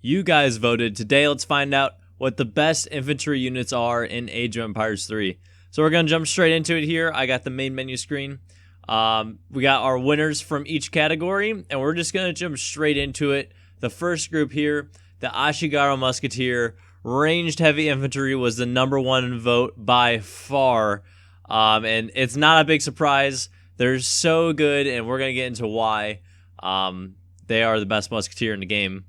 You guys voted. Today, let's find out what the best infantry units are in Age of Empires 3. So we're going to jump straight into it here. I got the main menu screen. We got our winners from each category, and we're just going to jump straight into it. The first group here, the Ashigaru Musketeer, ranged heavy infantry was the #1 vote by far. And it's not a big surprise. They're so good, and we're going to get into why they are the best musketeer in the game.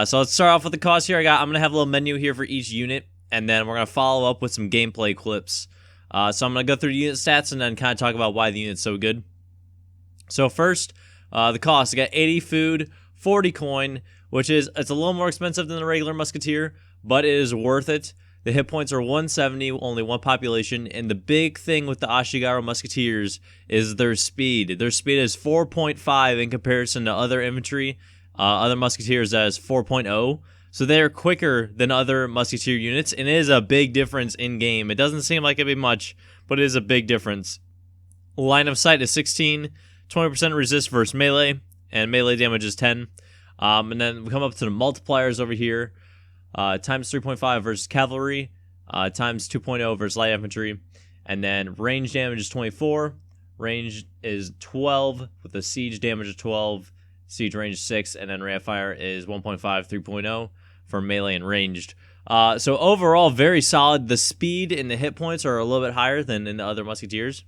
So let's start off with the cost here. I'm going to have a little menu here for each unit, and then we're going to follow up with some gameplay clips. So I'm going to go through the unit stats and then kind of talk about why the unit's so good. So first, the cost. I got 80 food, 40 coin, which is, it's a little more expensive than the regular musketeer, but it is worth it. The hit points are 170, only one population, and the big thing with the Ashigaru Musketeers is their speed. Their speed is 4.5 in comparison to other infantry, other musketeers that is 4.0. So they're quicker than other musketeer units, and it is a big difference in game. It doesn't seem like it'd be much, but it is a big difference. Line of sight is 16, 20% resist versus melee, and melee damage is 10. And then we come up to the multipliers over here. Times 3.5 versus cavalry, times 2.0 versus light infantry, and then range damage is 24, range is 12, with the siege damage of 12, siege range 6, and then rate of fire is 1.5, 3.0 for melee and ranged. So overall, very solid. The speed and the hit points are a little bit higher than in the other musketeers,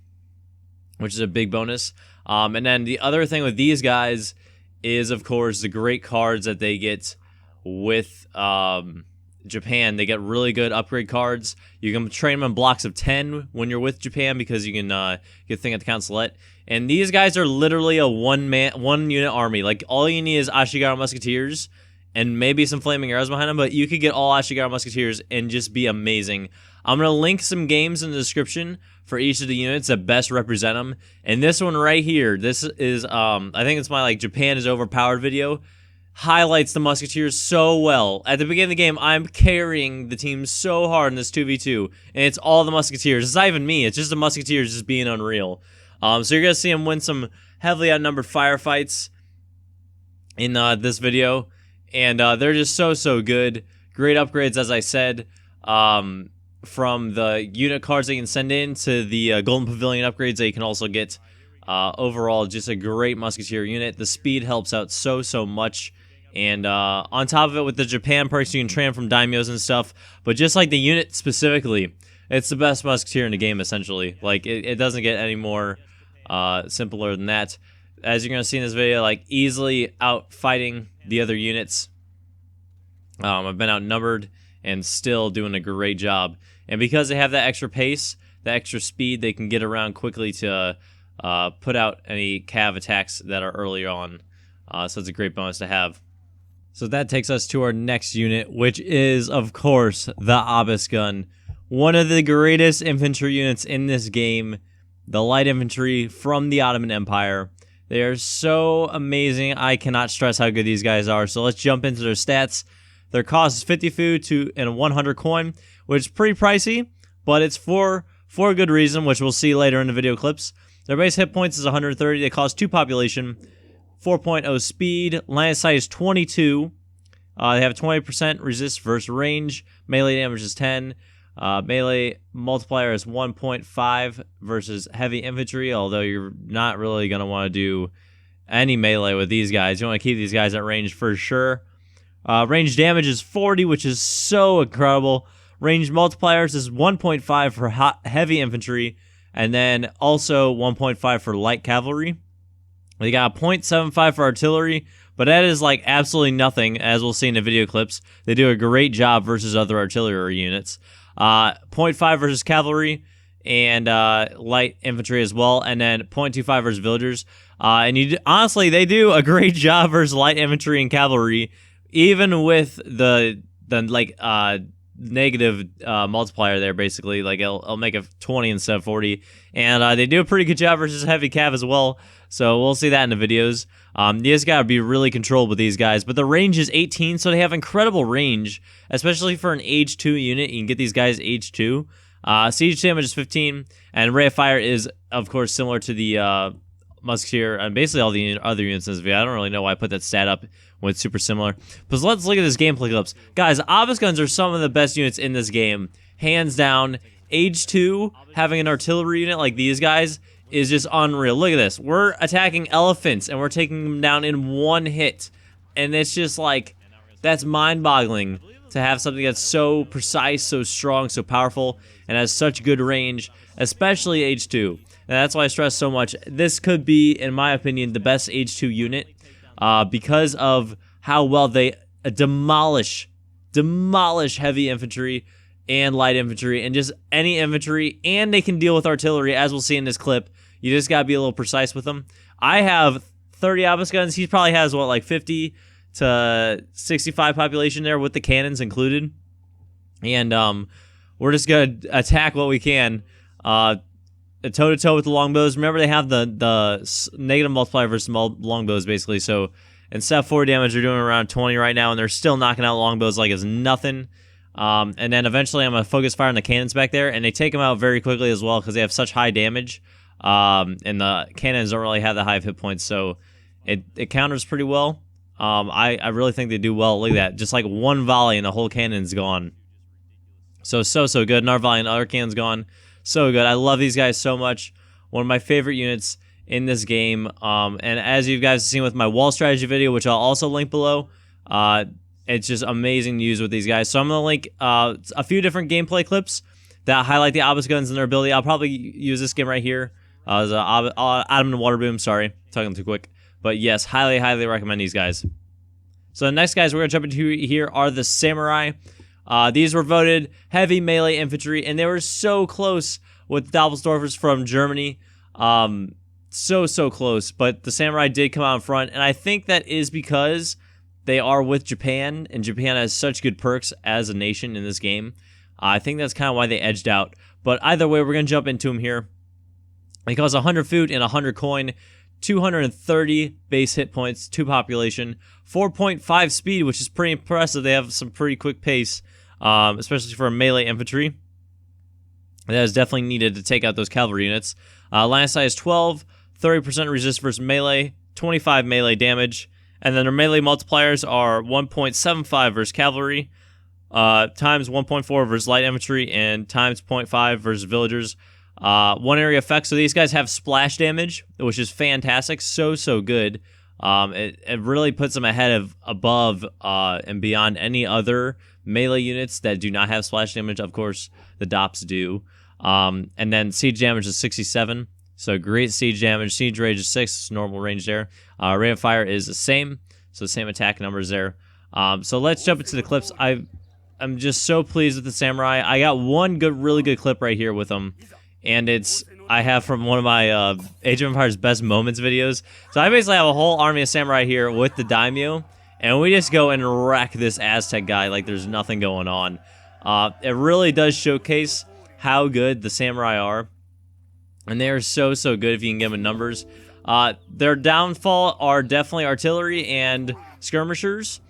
which is a big bonus. And then the other thing with these guys is, of course, the great cards that they get with Japan. They get really good upgrade cards. You can train them in blocks of 10 when you're with Japan because you can get a thing at the consulate. And these guys are literally a one unit army. Like, all you need is Ashigaru Musketeers and maybe some flaming arrows behind them, but you could get all Ashigaru Musketeers and just be amazing. I'm going to link some games in the description for each of the units that best represent them. And this one right here, this is, I think it's my, Japan is overpowered video, highlights the musketeers so well. At the beginning of the game, I'm carrying the team so hard in this 2v2, and it's all the musketeers. It's not even me. It's just the musketeers just being unreal. So you're going to see them win some heavily outnumbered firefights in this video, and they're just so good. Great upgrades, as I said, from the unit cards that you can send in to the Golden Pavilion upgrades that you can also get. Overall, just a great musketeer unit. The speed helps out so much. And on top of it, with the Japan perks, you can train from daimyos and stuff. But just like the unit specifically, it's the best musketeer in the game, essentially. Like, it doesn't get any more simpler than that. As you're going to see in this video, easily out fighting the other units. I've been outnumbered and still doing a great job. And because they have that extra pace, that extra speed, they can get around quickly to put out any cav attacks that are earlier on. So it's a great bonus to have. So that takes us to our next unit, which is, of course, the Obelisk Gun. One of the greatest infantry units in this game, the light infantry from the Ottoman Empire. They are so amazing. I cannot stress how good these guys are. So let's jump into their stats. Their cost is 50 food and 100 coin, which is pretty pricey, but it's for a good reason, which we'll see later in the video clips. Their base hit points is 130. They cost 2 population, 4.0 speed. Line of sight is 22. They have 20% resist versus range. Melee damage is 10. Melee multiplier is 1.5 versus heavy infantry, although you're not really going to want to do any melee with these guys. You want to keep these guys at range for sure. Range damage is 40, which is so incredible. Range multipliers is 1.5 for heavy infantry, and then also 1.5 for light cavalry. They got 0.75 for artillery, but that is absolutely nothing, as we'll see in the video clips. They do a great job versus other artillery units. 0.5 versus cavalry and light infantry as well, and then 0.25 versus villagers. And honestly, they do a great job versus light infantry and cavalry, even with the negative multiplier there, basically. It'll make a 20 instead of 40, and they do a pretty good job versus heavy cav as well, so we'll see that in the videos. You just gotta be really controlled with these guys, but the range is 18, so they have incredible range, especially for an age 2 unit. You can get these guys age 2. Siege damage is 15, and rate of fire is, of course, similar to the Musketeer, and basically all the other units in this video. I don't really know why I put that stat up when it's super similar. But let's look at this gameplay clips. Guys, obelisk guns are some of the best units in this game. Hands down. Age 2, having an artillery unit like these guys is just unreal. Look at this. We're attacking elephants, and we're taking them down in one hit. And it's just like, that's mind-boggling to have something that's so precise, so strong, so powerful, and has such good range, especially Age 2. And that's why I stress so much. This could be, in my opinion, the best Age 2 unit because of how well they demolish heavy infantry and light infantry and just any infantry, and they can deal with artillery, as we'll see in this clip. You just gotta be a little precise with them. I have 30 obelisk guns. He probably has, what, like 50 to 65 population there with the cannons included. And we're just gonna attack what we can. Toe-to-toe with the longbows. Remember, they have the negative multiplier versus longbows, basically. So instead of 4 damage, they're doing around 20 right now, and they're still knocking out longbows like it's nothing. And then eventually I'm going to focus fire on the cannons back there, and they take them out very quickly as well because they have such high damage. And the cannons don't really have the high hit points, so it counters pretty well. I really think they do well. Look at that. Just like one volley and the whole cannon's gone. So good. Another volley and the other cannon's gone. So good. I love these guys so much. One of my favorite units in this game. And as you guys have seen with my wall strategy video, which I'll also link below, it's just amazing to use with these guys. So I'm going to link a few different gameplay clips that highlight the obelisk guns and their ability. I'll probably use this game right here. As Adam and Water Boom. Sorry, talking too quick. But yes, highly recommend these guys. So the next guys we're going to jump into here are the Samurai. These were voted heavy melee infantry, and they were so close with Doppelsdorfers from Germany. So close, but the Samurai did come out in front, and I think that is because they are with Japan, and Japan has such good perks as a nation in this game. I think that's kind of why they edged out. But either way, we're going to jump into them here. They cost 100 food and 100 coin, 230 base hit points, 2 population, 4.5 speed, which is pretty impressive. They have some pretty quick pace, especially for melee infantry. That is definitely needed to take out those cavalry units. Line size 12, 30% resist versus melee, 25 melee damage, and then their melee multipliers are 1.75 versus cavalry, times 1.4 versus light infantry, and times 0.5 versus villagers. One area effect, so these guys have splash damage, which is fantastic, so good. It really puts them above and beyond any other melee units that do not have splash damage. Of course, the Dops do. And then siege damage is 67, so great siege damage. Siege range is 6, normal range there. Rate of fire is the same, so the same attack numbers there. So let's jump into the clips. I'm just so pleased with the Samurai. I got one really good clip right here with them. And I have from one of my Age of Empires Best Moments videos. So I basically have a whole army of samurai here with the daimyo, and we just go and wreck this Aztec guy like there's nothing going on. It really does showcase how good the samurai are, and they are so good if you can get them in numbers. Their downfall are definitely artillery and skirmishers,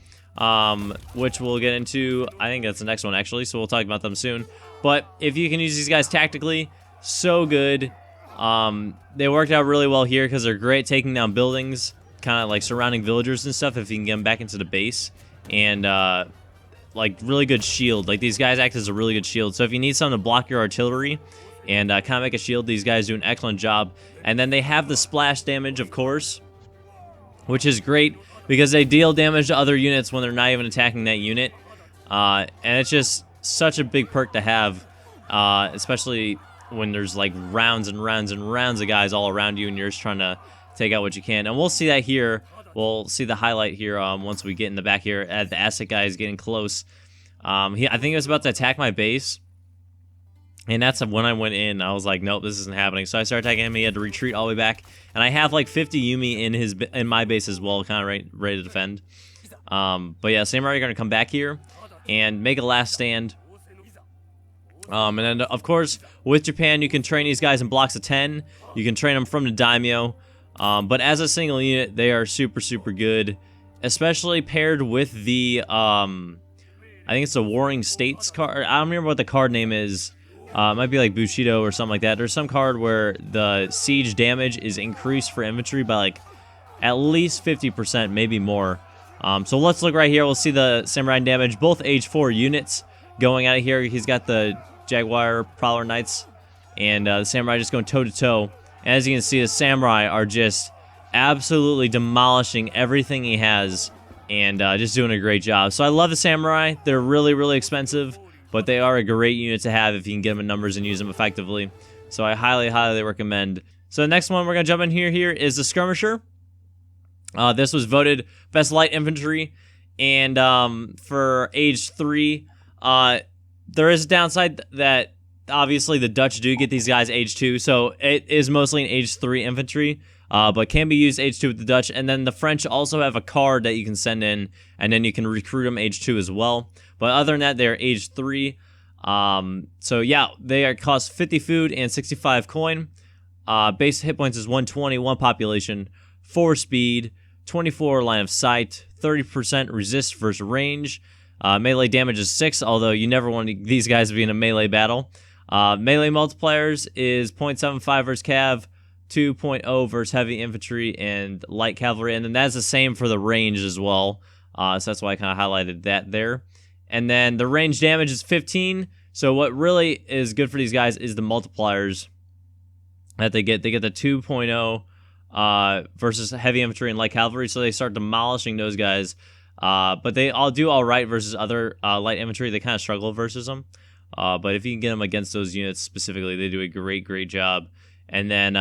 which we'll get into. I think that's the next one, actually, so we'll talk about them soon. But if you can use these guys tactically, so good. They worked out really well here because they're great taking down buildings, kind of like surrounding villagers and stuff if you can get them back into the base. And like really good shield. Like these guys act as a really good shield. So if you need something to block your artillery and kind of make a shield, these guys do an excellent job. And then they have the splash damage, of course, which is great because they deal damage to other units when they're not even attacking that unit. And it's just such a big perk to have, especially when there's like rounds and rounds and rounds of guys all around you and you're just trying to take out what you can. And we'll see that here. We'll see the highlight here once we get in the back here at the Aztec guy is getting close. I think he was about to attack my base. And that's when I went in. I was like, nope, this isn't happening. So I started attacking him. He had to retreat all the way back. And I have like 50 Yumi in my base as well, kind of ready to defend. But yeah, Samurai are going to come back here and make a last stand. And then, of course, with Japan, you can train these guys in blocks of 10. You can train them from the daimyo. But as a single unit, they are super good. Especially paired with the, I think it's the Warring States card. I don't remember what the card name is. It might be like Bushido or something like that. There's some card where the siege damage is increased for infantry by like at least 50%, maybe more. So let's look right here. We'll see the Samurai damage. Both age 4 units going out of here. He's got the Jaguar Prowler Knights, and the Samurai just going toe-to-toe. And as you can see, the Samurai are just absolutely demolishing everything he has and just doing a great job. So I love the Samurai. They're really, really expensive, but they are a great unit to have if you can get them in numbers and use them effectively. So I highly, highly recommend. So the next one we're going to jump in here is the Skirmisher. This was voted best light infantry, and for age 3, there is a downside that obviously the Dutch do get these guys age 2, so it is mostly an age 3 infantry, but can be used age 2 with the Dutch. And then the French also have a card that you can send in, and then you can recruit them age 2 as well. But other than that, they're age 3. So yeah, they cost 50 food and 65 coin. Base hit points is 120, 1 population, 4 speed, 24 line of sight, 30% resist versus range. Melee damage is 6, although you never want these guys to be in a melee battle. Melee multipliers is 0.75 versus cav, 2.0 versus heavy infantry and light cavalry, and then that's the same for the range as well. So that's why I kind of highlighted that there. And then the range damage is 15. So what really is good for these guys is the multipliers that they get. They get the 2.0 versus heavy infantry and light cavalry, so they start demolishing those guys. But they all do all right versus other light infantry. They kind of struggle versus them. But if you can get them against those units specifically, they do a great, great job. And then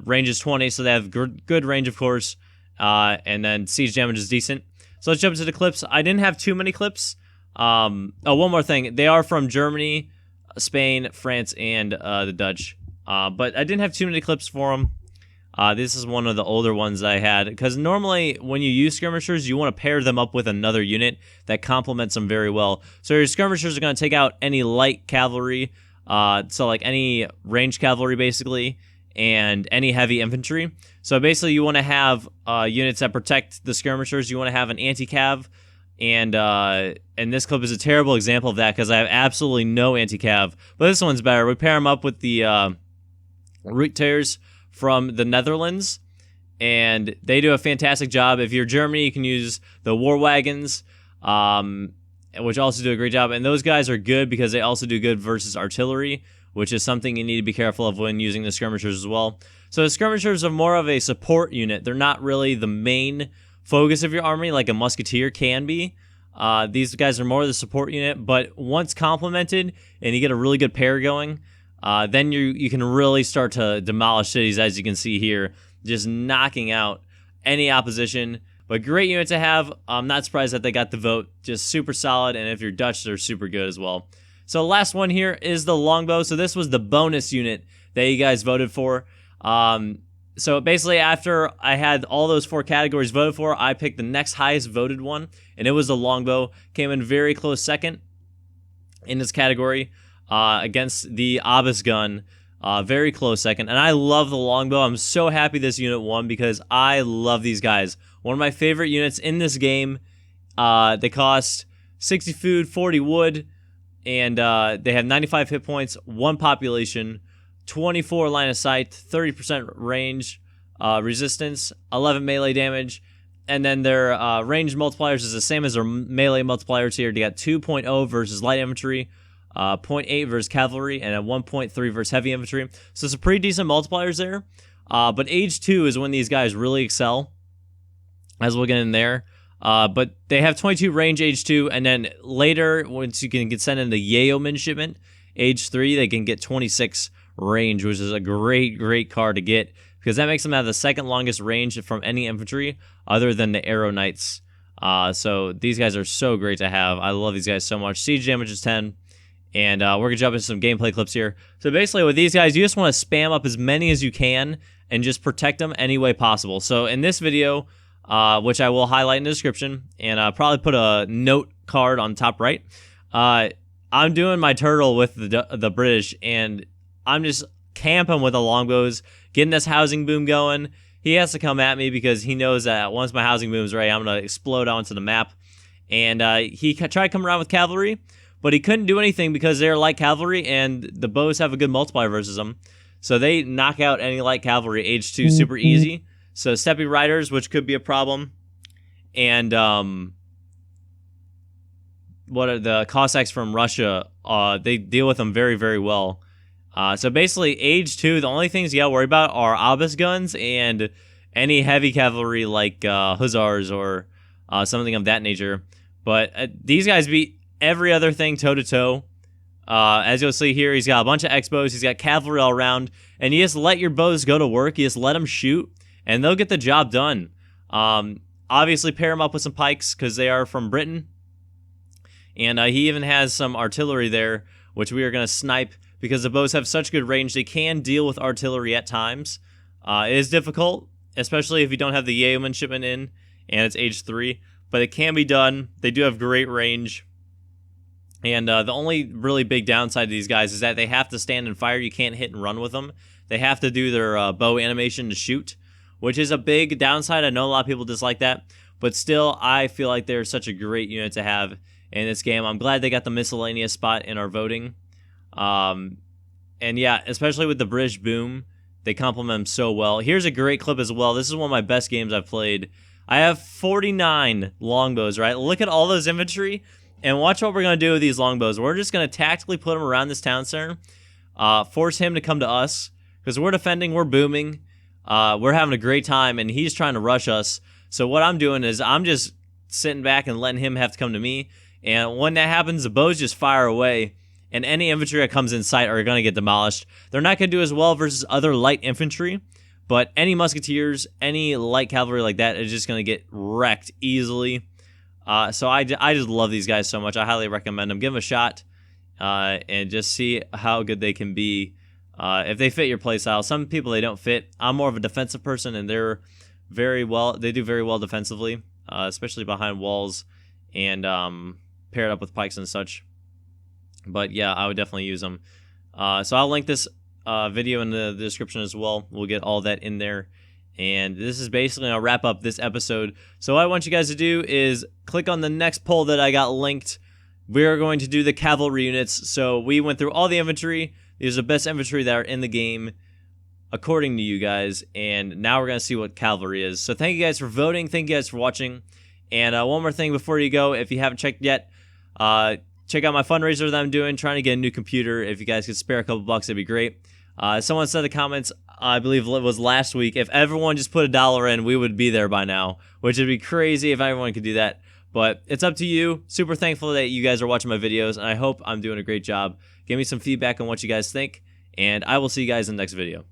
range is 20, so they have good range, of course. And then siege damage is decent. So let's jump into the clips. I didn't have too many clips. Oh, one more thing. They are from Germany, Spain, France, and the Dutch. But I didn't have too many clips for them. This is one of the older ones I had, because normally when you use Skirmishers, you want to pair them up with another unit that complements them very well. So your Skirmishers are going to take out any light cavalry, so like any ranged cavalry basically, and any heavy infantry. So basically you want to have units that protect the Skirmishers. You want to have an anti-cav, and this clip is a terrible example of that because I have absolutely no anti-cav, but this one's better. We pair them up with the Routers from the Netherlands, and they do a fantastic job. If you're Germany, you can use the War Wagons, which also do a great job, and those guys are good because they also do good versus artillery, which is something you need to be careful of when using the Skirmishers as well. So the Skirmishers are more of a support unit. They're not really the main focus of your army like a Musketeer can be. These guys are more the support unit, but once complemented and you get a really good pair going, then you can really start to demolish cities, as you can see here, just knocking out any opposition. But great unit to have. I'm not surprised that they got the vote. Just super solid, and if you're Dutch, they're super good as well. So the last one here is the Longbow. So this was the bonus unit that you guys voted for. So basically, after I had all those 4 categories voted for, I picked the next highest voted one, and it was the Longbow. Came in very close second in this category against the Obus gun. Very close second. And I love the Longbow. I'm so happy this unit won because I love these guys. One of my favorite units in this game. They cost 60 food, 40 wood, and they have 95 hit points, 1 population, 24 line of sight, 30% range, resistance, 11 melee damage, and then their range multipliers is the same as their melee multipliers here. They got 2.0 versus light infantry, 0.8 versus cavalry, and a 1.3 versus heavy infantry. So some pretty decent multipliers there. But age 2 is when these guys really excel, as we'll get in there. But they have 22 range age 2, and then later, once you can get sent into Yeoman shipment, age 3, they can get 26 range, which is a great, great card to get, because that makes them have the second longest range from any infantry other than the Arrow Knights. So these guys are so great to have. I love these guys so much. Siege damage is 10, and we're going to jump into some gameplay clips here. So basically with these guys, you just want to spam up as many as you can and just protect them any way possible. So in this video, which I will highlight in the description, and I'll probably put a note card on top right, I'm doing my turtle with the British, and I'm just camping with the longbows, getting this housing boom going. He has to come at me because he knows that once my housing boom is ready, I'm going to explode onto the map. And he tried to come around with cavalry, but he couldn't do anything because they're light cavalry, and the bows have a good multiplier versus them. So they knock out any light cavalry age 2 super easy. So steppy riders, which could be a problem, and what are the Cossacks from Russia? They deal with them very, very well. So basically, age 2, the only things you gotta worry about are obelisk guns and any heavy cavalry like hussars or something of that nature. But these guys beat every other thing toe to toe. As you'll see here, he's got a bunch of X-bows. He's got cavalry all around, and you just let your bows go to work. You just let them shoot, and they'll get the job done. Obviously, pair them up with some pikes because they are from Britain, and he even has some artillery there, which we are going to snipe because the bows have such good range. They can deal with artillery at times. It is difficult, especially if you don't have the yeoman shipment in, and it's age 3, but it can be done. They do have great range. And the only really big downside to these guys is that they have to stand and fire. You can't hit and run with them. They have to do their bow animation to shoot, which is a big downside. I know a lot of people dislike that, but still, I feel like they're such a great unit to have in this game. I'm glad they got the miscellaneous spot in our voting. And yeah, especially with the British boom, they complement them so well. Here's a great clip as well. This is one of my best games I've played. I have 49 longbows, right? Look at all those infantry. And watch what we're going to do with these longbows. We're just going to tactically put them around this town center. Force him to come to us. Because we're defending, we're booming. We're having a great time, and he's trying to rush us. So what I'm doing is I'm just sitting back and letting him have to come to me. And when that happens, the bows just fire away. And any infantry that comes in sight are going to get demolished. They're not going to do as well versus other light infantry. But any musketeers, any light cavalry like that is just going to get wrecked easily. So I just love these guys so much. I highly recommend them. Give them a shot and just see how good they can be if they fit your playstyle. Some people, they don't fit. I'm more of a defensive person, and they do very well defensively, especially behind walls and paired up with pikes and such. But yeah, I would definitely use them. So I'll link this video in the description as well. We'll get all that in there. And this is basically going to wrap up this episode. So what I want you guys to do is click on the next poll that I got linked. We are going to do the cavalry units. So we went through all the infantry. These are the best infantry that are in the game, according to you guys. And now we're going to see what cavalry is. So thank you guys for voting. Thank you guys for watching. And one more thing before you go, if you haven't checked yet, check out my fundraiser that I'm doing, trying to get a new computer. If you guys could spare a couple bucks, it'd be great. Someone said in the comments, I believe it was last week, if everyone just put $1 in, we would be there by now, which would be crazy if everyone could do that. But it's up to you. Super thankful that you guys are watching my videos, and I hope I'm doing a great job. Give me some feedback on what you guys think, and I will see you guys in the next video.